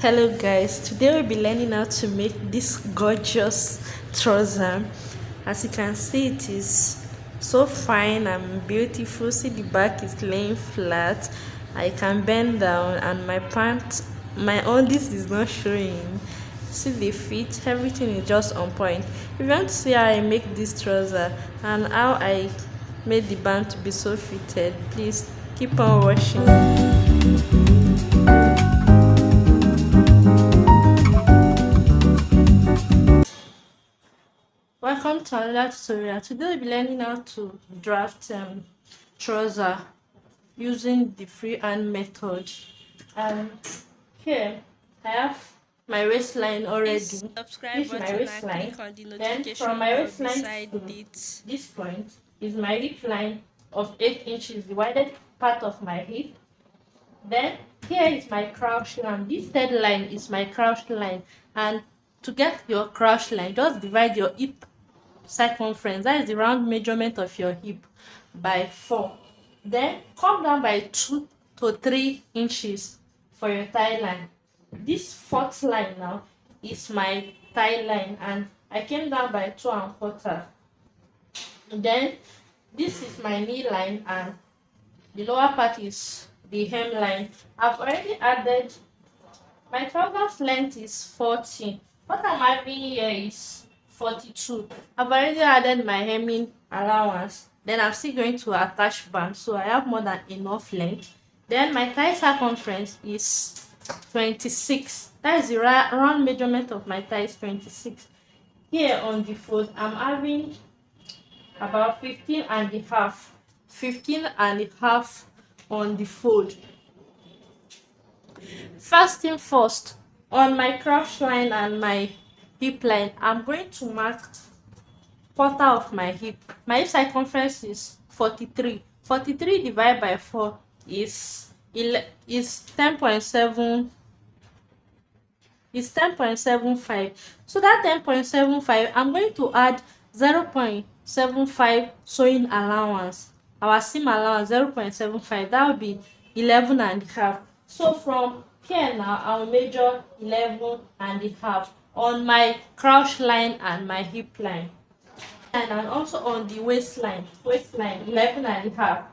Hello guys, today we'll be learning how to make this gorgeous trouser. As you can see, it is so fine and beautiful. See, the back is laying flat. I can bend down and my pants, my this is not showing. See the fit, everything is just on point. If you want to see how I make this trouser and how I made the band to be so fitted, please keep on watching. Welcome to another tutorial. Today we'll be learning how to draft trouser using the freehand method. And here I have my waistline already. Subscribe This is my button and waistline. click on the Then notification from my bell waistline beside to it. this point is my hip line of 8 inches, divided part of my hip. Then here is my crouch line. This third line is my crouch line. And to get your crouch line, just divide your hip circumference, that is the round measurement of your hip, by 4. Then come down by 2 to 3 inches for your thigh line. This fourth line now is my thigh line, and I came down by 2 1/4. Then this is my knee line, and the lower part is the hemline. I've already added my trousers length is 40. What I'm having here is 42. I've already added my hemming allowance. Then I'm still going to attach band, so I have more than enough length. Then my thigh circumference is 26. That is the round measurement of my thigh is 26. Here on the fold, I'm having about 15 and a half. 15 and a half on the fold. First thing first, on my crouch line and my hip line, I'm going to mark quarter of my hip. My hip circumference is 43. 43 divided by 4 is 10.7, is 10.75. So that 10.75, I'm going to add 0.75 sewing allowance. Our seam allowance 0.75, that will be 11 and a half. So from here now, I'll measure 11 and a half on my crouch line and my hip line. And also on the waistline 11 and a half.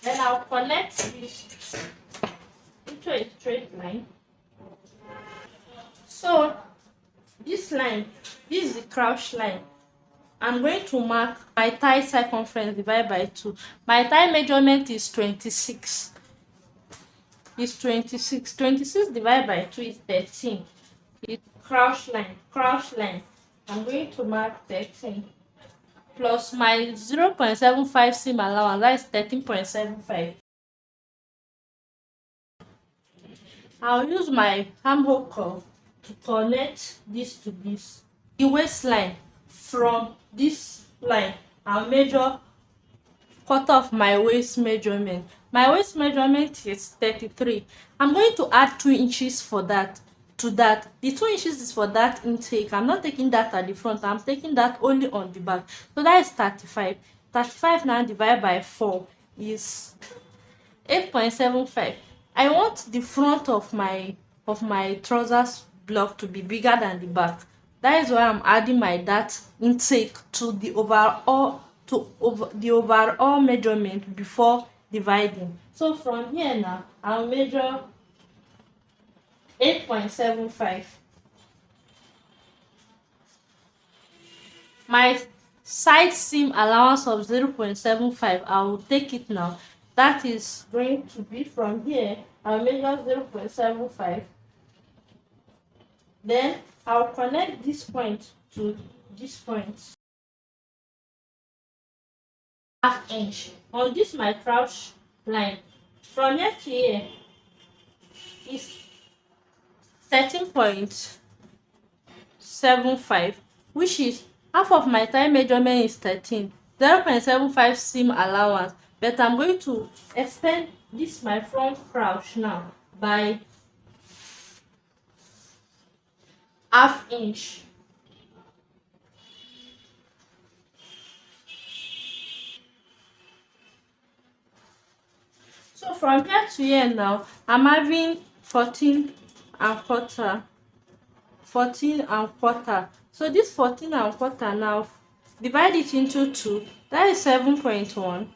Then I'll connect this into a straight line. So this line, this is the crouch line. I'm going to mark my thigh circumference divided by 2. My thigh measurement is 26. Is 26. 26 divided by 2 is 13. It's crouch line. I'm going to mark 13. Plus my 0.75 seam allowance, that is 13.75. I'll use my armhole curve to connect this to this. The waistline, from this line, I'll measure quarter of my waist measurement. My waist measurement is 33. I'm going to add 2 inches for that. To that, the 2 inches is for that intake. I'm not taking that at the front, I'm taking that only on the back. So that is 35. 35 now divided by 4 is 8.75. I want the front of my trousers block to be bigger than the back. That is why I'm adding my that intake to the overall measurement before dividing. So from here now, I'll measure 8.75. My side seam allowance of 0.75, I will take it now. That is going to be from here. I'll measure 0.75. Then I'll connect this point to this point. Half inch. On this my crouch line. From here to here is 13.75, which is half of my thigh measurement is 13. 0.75 seam allowance, but I'm going to extend this my front crouch now by half inch. So So from here to here now, I'm having 14 and quarter. 14 and quarter. So this 14 and quarter now, divide it into 2. That is 7.1.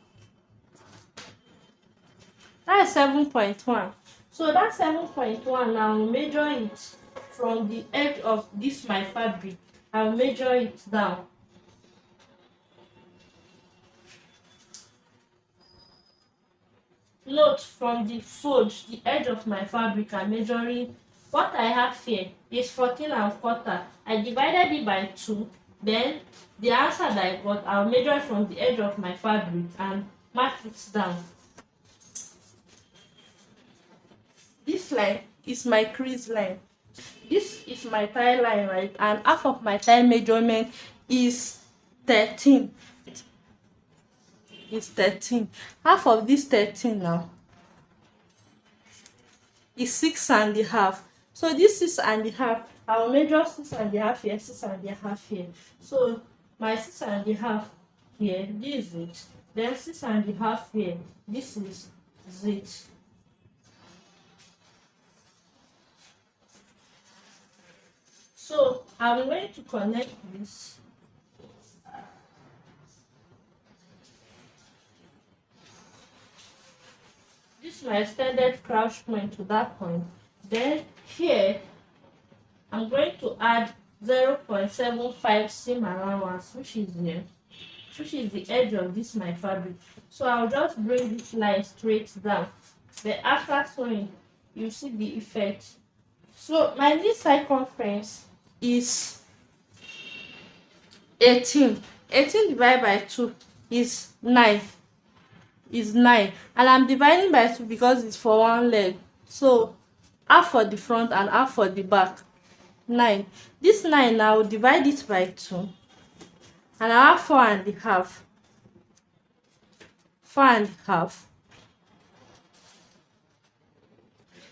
That is 7.1. So that 7.1 now, measure it from the edge of this my fabric. I'll measure it down. Note, from the fold, the edge of my fabric, I'm measuring. What I have here is 14 and quarter. I divided it by 2. Then the answer that I got, I'll measure it from the edge of my fabric and mark it down. This line is my crease line. This is my tie line, right? And half of my tie measurement is 13. Is 13. Half of this 13 now is 6.5. So this 6.5, I will measure 6.5 here, 6.5 here. So my 6.5 here, this is it. Then 6.5 here, this is it. So I'm going to connect this. This is my extended crouch point to that point. Then here, I'm going to add 0.75 seam allowance, which is here, which is the edge of this my fabric. So I'll just bring this line straight down. Then after sewing, you see the effect. So my knee circumference is 18. 18 divided by 2 is 9. Is 9. And I'm dividing by 2 because it's for one leg. So half for the front and half for the back. 9. This 9 now, divide it by 2. And I have 4.5. 4.5.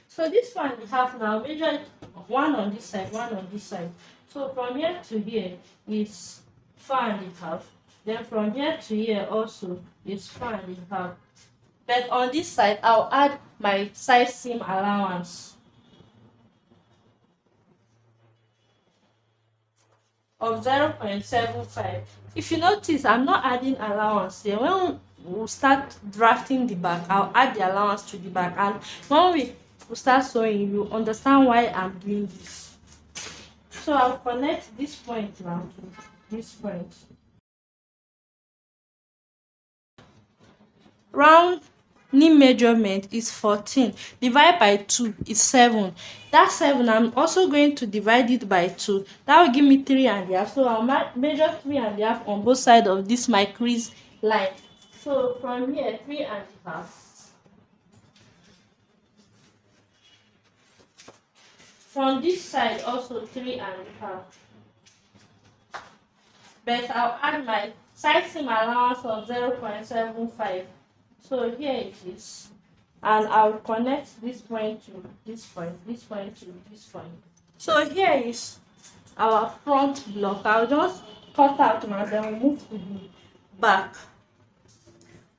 So this 4.5 now, measure it, one on this side, one on this side. So from here to here is 4.5. Then from here to here also is 4.5. But on this side, I'll add my side seam allowance of 0.75. If you notice, I'm not adding allowance here. When we start drafting the back, I'll add the allowance to the back. And when we start sewing, you understand why I'm doing this. So I'll connect this point now to this point. Round knee measurement is 14. Divide by 2 is 7. That 7, I'm also going to divide it by 2. That will give me 3.5. So I'll measure 3.5 on both sides of this my crease line. So from here, 3.5. From this side also 3.5. But I'll add my side seam allowance of 0.75. So here it is. And I'll connect this point to this point, this point to this point. So here is our front block. I'll just cut out and then move to the back.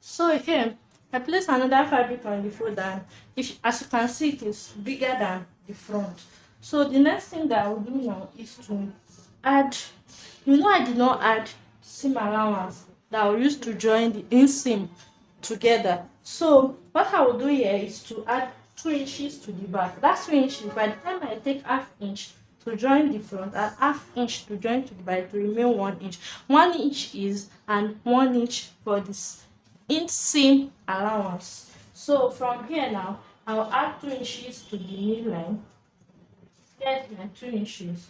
So here, I place another fabric on the fold, and as you can see, it is bigger than the front. So the next thing that I will do now is to add, I did not add seam allowance that I will use to join the inseam together. So what I will do here is to add 2 inches to the back. That's 2 inches. By the time I take half inch to join the front and half inch to join to the back, to remain 1 inch. 1 inch is and 1 inch for this inseam allowance. So from here now, I'll add 2 inches to the knee line. Here's my 2 inches.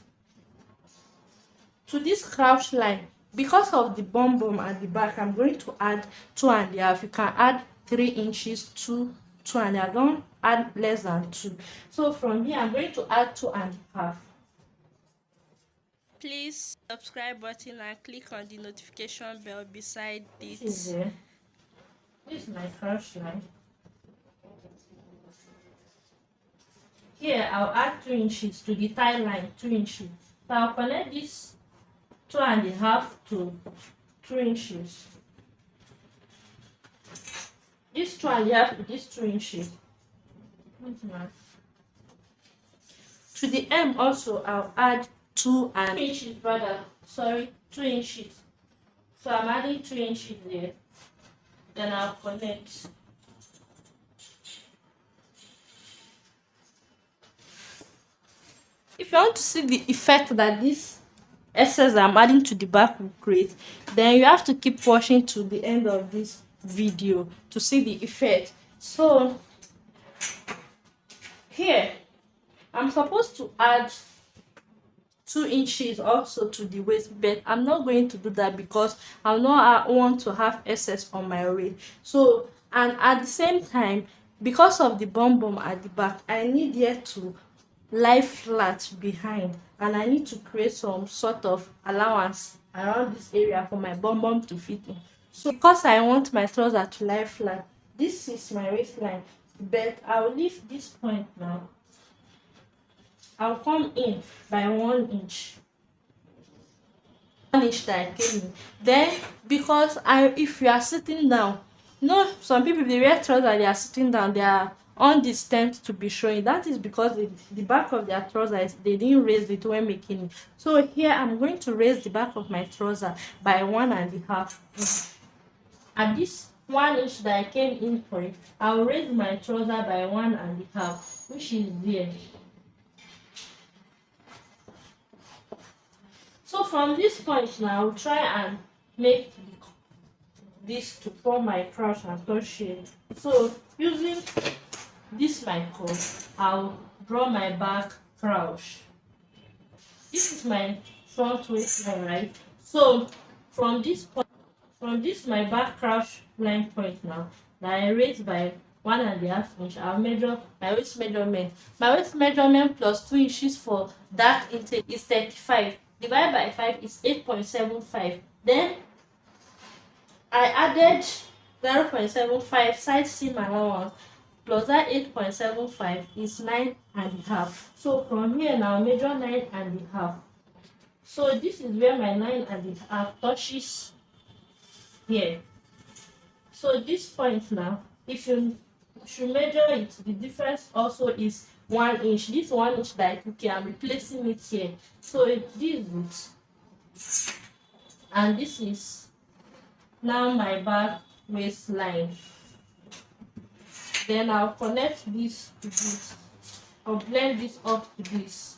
To this crouch line, because of the bum at the back, I'm going to add 2.5. You can add 3 inches to 2.5. Don't add less than 2. So from here, I'm going to add 2.5. Please subscribe button and click on the notification bell beside it. This is my crouch line. Here, I'll add 2 inches to the tie line, 2 inches. So I'll connect this 2.5 to 2 inches. This 2.5 to this 2 inches. To the M also, I'll add 2 inches, brother. Sorry, 2 inches. So I'm adding 2 inches there. Then I'll connect. If you want to see the effect that this excess I'm adding to the back will create, then you have to keep watching to the end of this video to see the effect. So here I'm supposed to add 2 inches also to the waist, but I'm not going to do that because I want to have excess on my waist. So, and at the same time, because of the bum at the back, I need here to lie flat behind, and I need to create some sort of allowance around this area for my bum to fit in. So because I want my trouser to lie flat, this is my waistline, but I'll leave this point now. I'll come in by 1 inch. 1 inch that I came in. Then because if you are sitting down, some people, they wear trousers, they are sitting down, they are on this tent to be showing. That is because the back of their trousers, they didn't raise it when making it. So here I'm going to raise the back of my trouser by 1.5 inch. At this 1 inch that I came in for it, I'll raise my trouser by 1.5, which is there. So from this point now, I'll try and make this to form my crouch and crochet. So using this my comb, I'll draw my back crouch. This is my front waistline, right? So from this my back crouch line point now, that I raise by 1.5 inch, I'll measure my waist measurement. My waist measurement plus 2 inches for that intake is 35. Divided by 5 is 8.75. Then I added 0.75 side seam allowance plus that 8.75 is 9.5. So from here now, measure 9.5. So this is where my 9.5 touches here. So this point now, if you should measure it, the difference also is 1 inch. This 1 inch that I took here, I'm replacing it here. So this is it. And this is now my back waistline. Then I'll connect this to this. I'll blend this up to this.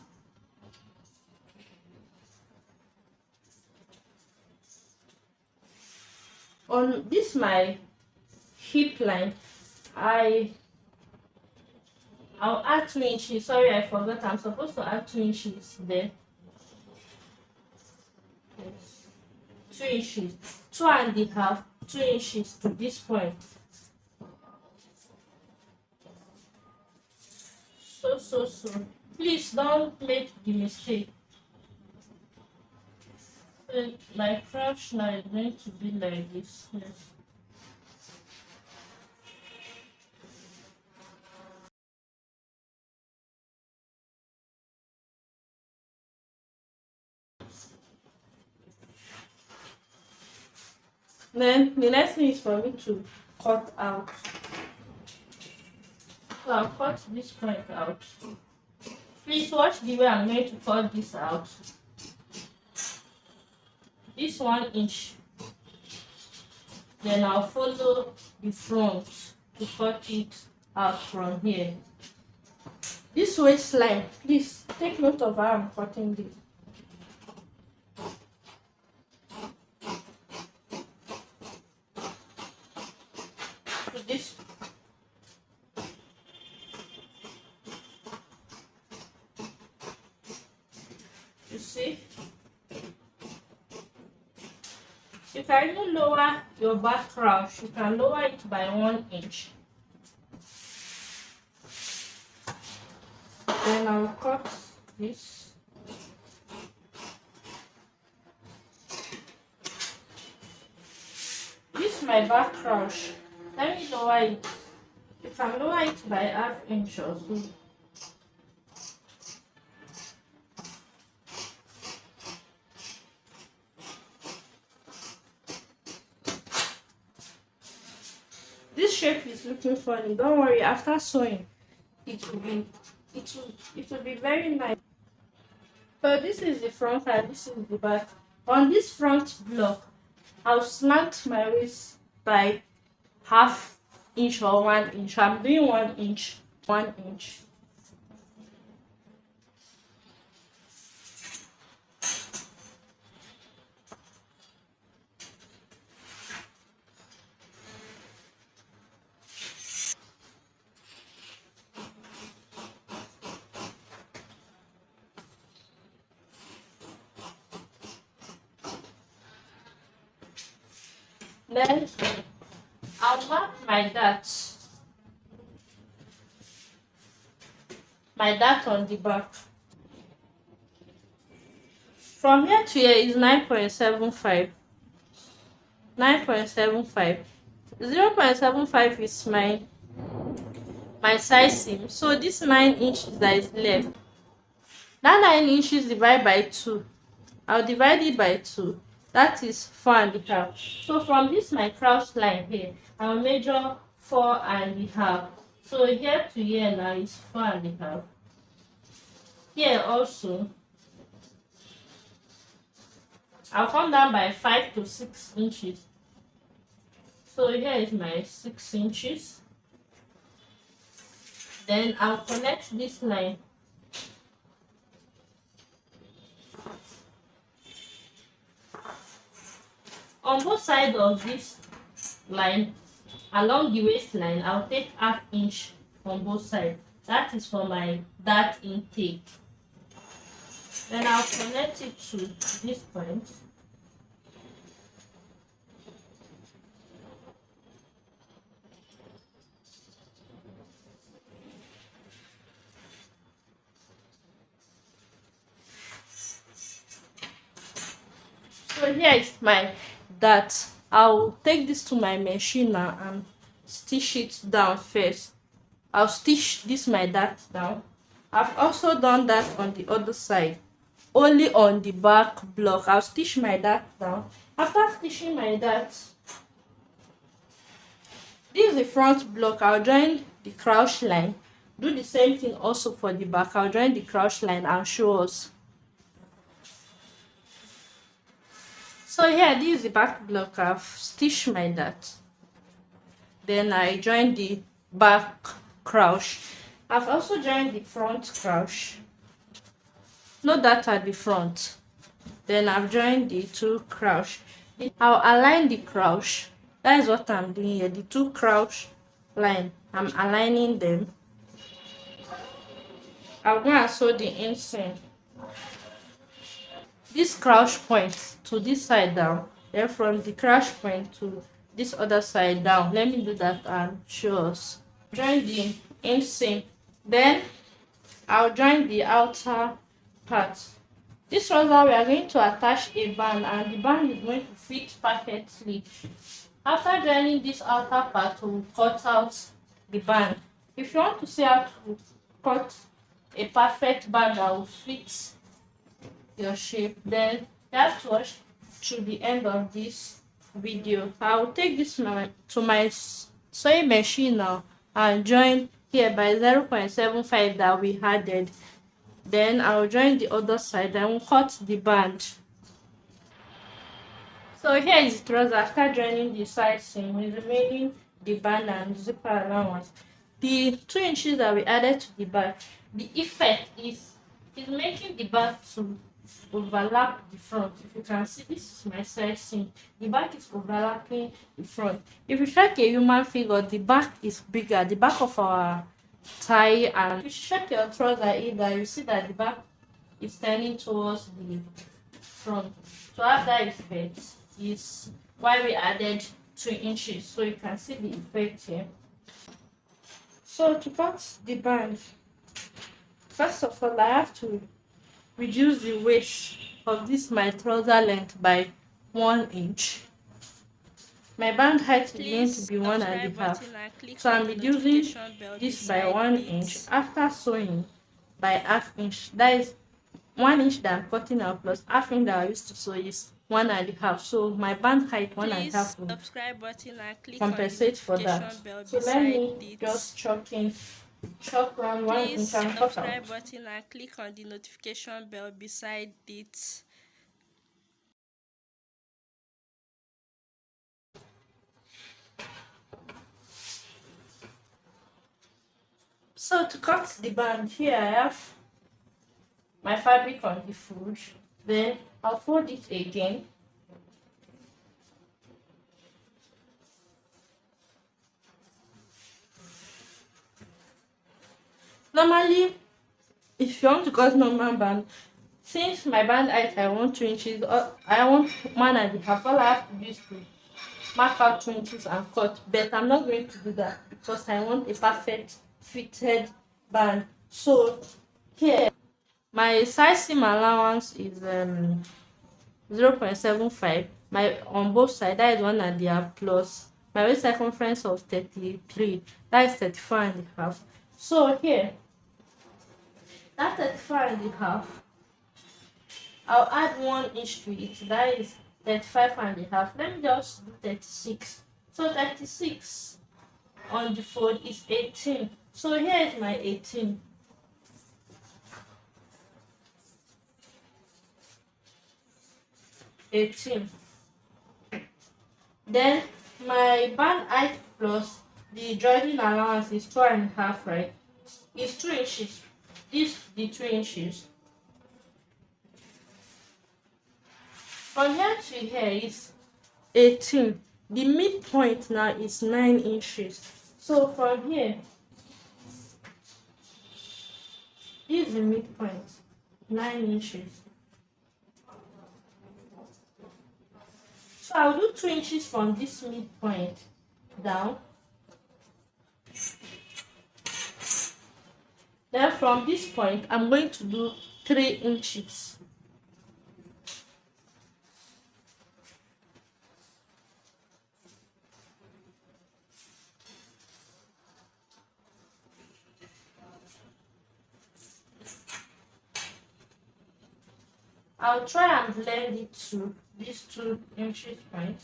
On this my hip line, I'll add 2 inches. Sorry, I forgot. I'm supposed to add 2 inches there. Yes. 2 inches. 2.5, 2 inches to this point. So. Please don't make the mistake. My crouch now is going to be like this. Yes. Then the next thing is for me to cut out. So I'll cut this point out. Please watch the way I'm going to cut this out. This 1 inch. Then I'll follow the front to cut it out from here. This waistline, please take note of how I'm cutting this. To this. You see? You can even lower your back crouch. You can lower it by 1 inch. Then I'll cut this. This is my back crouch. Let me lower it. You can lower it by 1/2 inch or so. This shape is looking funny, don't worry, after sewing it will be very nice. So this is the front and this is the back. On this front block, I'll slant my waist by half inch or 1 inch. I'm doing 1 inch, 1 inch. Then I'll mark my dart on the back. From here to here is 9.75. 9.75. 0.75 is my size seam. So this 9 inches that is left, that 9 inches divided by 2, I'll divide it by 2. That is 4.5. So from this my crouch line here, I'll measure 4.5. So here to here now is 4.5. Here also, I'll come down by 5 to 6 inches. So here is my 6 inches. Then I'll connect this line. On both sides of this line, along the waistline, I'll take ½ inch on both sides. That is for my dart intake. Then I'll connect it to this point. So here is my dart. I'll take this to my machine now and stitch it down first. I'll stitch this my dart down. I've also done that on the other side, only on the back block. I'll stitch my dart down. After stitching my dart, this is the front block. I'll join the crouch line. Do the same thing also for the back. I'll join the crouch line and show us. So here, this is the back block. I've stitched my dart. Then I join the back crouch. I've also joined the front crouch. No dart at the front. Then I've joined the two crouch. I'll align the crouch. That is what I'm doing here. The two crouch line, I'm aligning them. I'll go and sew the inseam. This crouch point to this side down, then from the crouch point to this other side down. Let me do that and show us. Join the inseam. Then I'll join the outer part. This trouser we are going to attach a band, and the band is going to fit perfectly. After joining this outer part, we'll cut out the band. If you want to see how to cut a perfect band that will fit your shape, then you have to watch to the end of this video. I will take this to my sewing machine now and join here by 0.75 that we added. Then I will join the other side and we'll cut the band. So here is the trouser. After joining the side seam, with remaining the band and zipper allowance. The 2 inches that we added to the back, the effect is making the back to overlap the front. If you can see, this is my side seam. The back is overlapping the front. If you check a human figure, the back is bigger. The back of our tie, and if you check your trouser either, you see that the back is turning towards the front. To have that effect is why we added 2 inches. So you can see the effect here. So to cut the band, first of all, I have to reduce the waist of this my trouser length by 1 inch. My band height is going to be 1.5. So I'm reducing this by 1 inch after sewing by ½ inch. That is 1 inch that I'm cutting out plus ½ inch that I used to sew is 1.5, so my band height 1.5 Please will subscribe button and click on the compensate for that. notification bell So let beside me it. just chalk around 1 inch Please and cut subscribe out. button and click on the notification bell beside it. So to cut the band, here I have my fabric on the fold. Then I'll fold it again. Normally, if you want to cut normal band, since my band height I want 2 inches, or I want 1.5, all I have to do is to mark out 2 inches and cut. But I'm not going to do that because I want a perfect fitted band. So here, my size seam allowance is 0.75. My on both sides, that is 1.5 plus my waist circumference of 33, that is 34.5. So here, that 34.5, I'll add 1 inch to it, that is 35.5. Let me just do 36. So 36 on the fold is 18. So here is my 18. Then my band height plus the joining allowance is 2.5, right? It's 2 inches. This the 2 inches. From here to here is 18. The midpoint now is 9 inches. So from here, this is the midpoint, 9 inches. So I'll do 2 inches from this midpoint down. Then from this point, I'm going to do 3 inches. I'll try and blend it to these 2 inches point.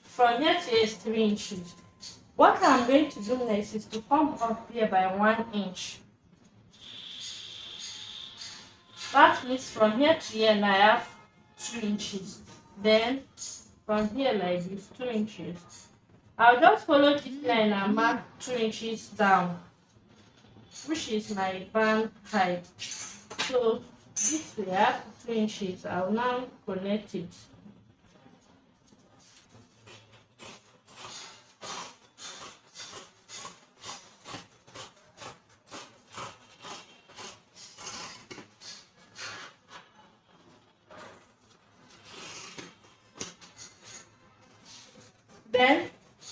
From here to here is 3 inches. What I'm going to do next is to come up here by 1 inch. That means from here to here now I have 2 inches. Then from here like this, 2 inches. I'll just follow this line and mark 2 inches down, which is my band height. So this way I have 2 inches. I'll now connect it. Then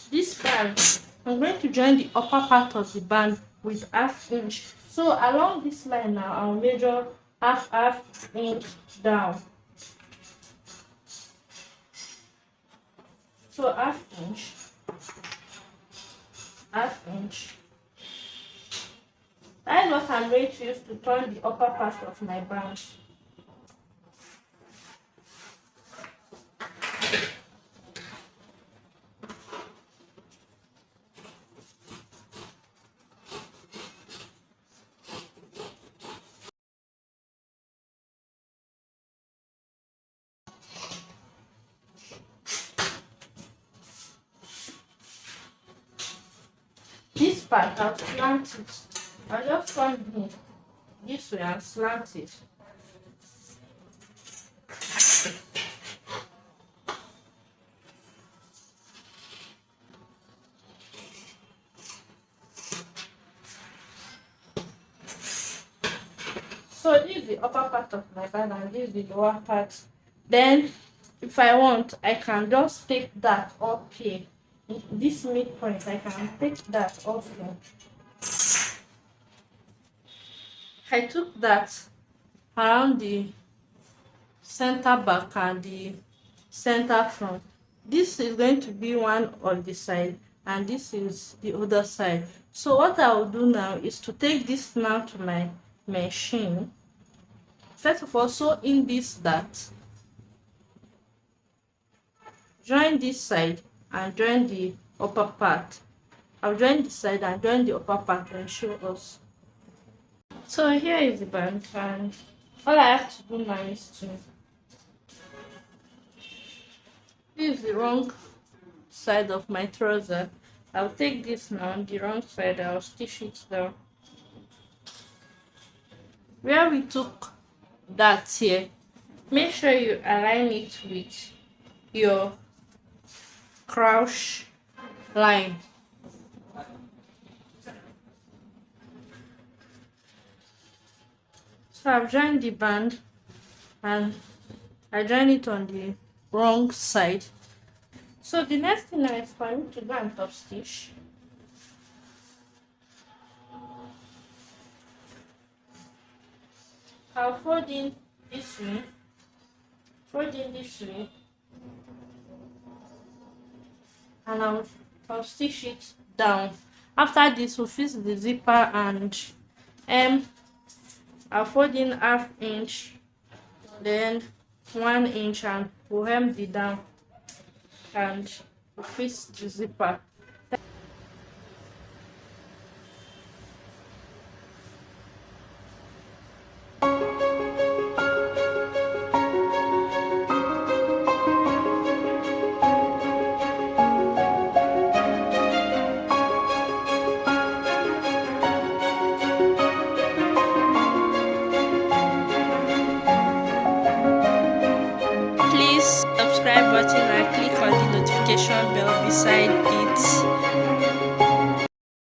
this band, I'm going to join the upper part of the band with ½ inch. So along this line now, I'll measure half inch down. So ½ inch, ½ inch. That is what I'm going to use to turn the upper part of my band. This part I'll slant it. I'll just come here this way and slant it. So this is the upper part of my band and this is the lower part. Then if I want, I can just take that up here. This midpoint, I can take that off here. I took that around the center back and the center front. This is going to be one on the side and this is the other side. So what I will do now is to take this now to my machine. First of all, sew in this dart, join this side and join the upper part. I'll join the side and join the upper part and show us. So here is the band, and all I have to do now is to, this is the wrong side of my trouser. I'll take this now, the wrong side, I'll stitch it down. Where we took that here, make sure you align it with your crouch line. So I've joined the band and I join it on the wrong side. So the next thing now is for me to go and top stitch. I'll fold in this way, and I'll top stitch it down. After this, we'll fix the zipper and I'll fold in ½ inch, then 1 inch, and we'll hem the down and we'll fix the zipper. Please subscribe button and click on the notification bell beside it.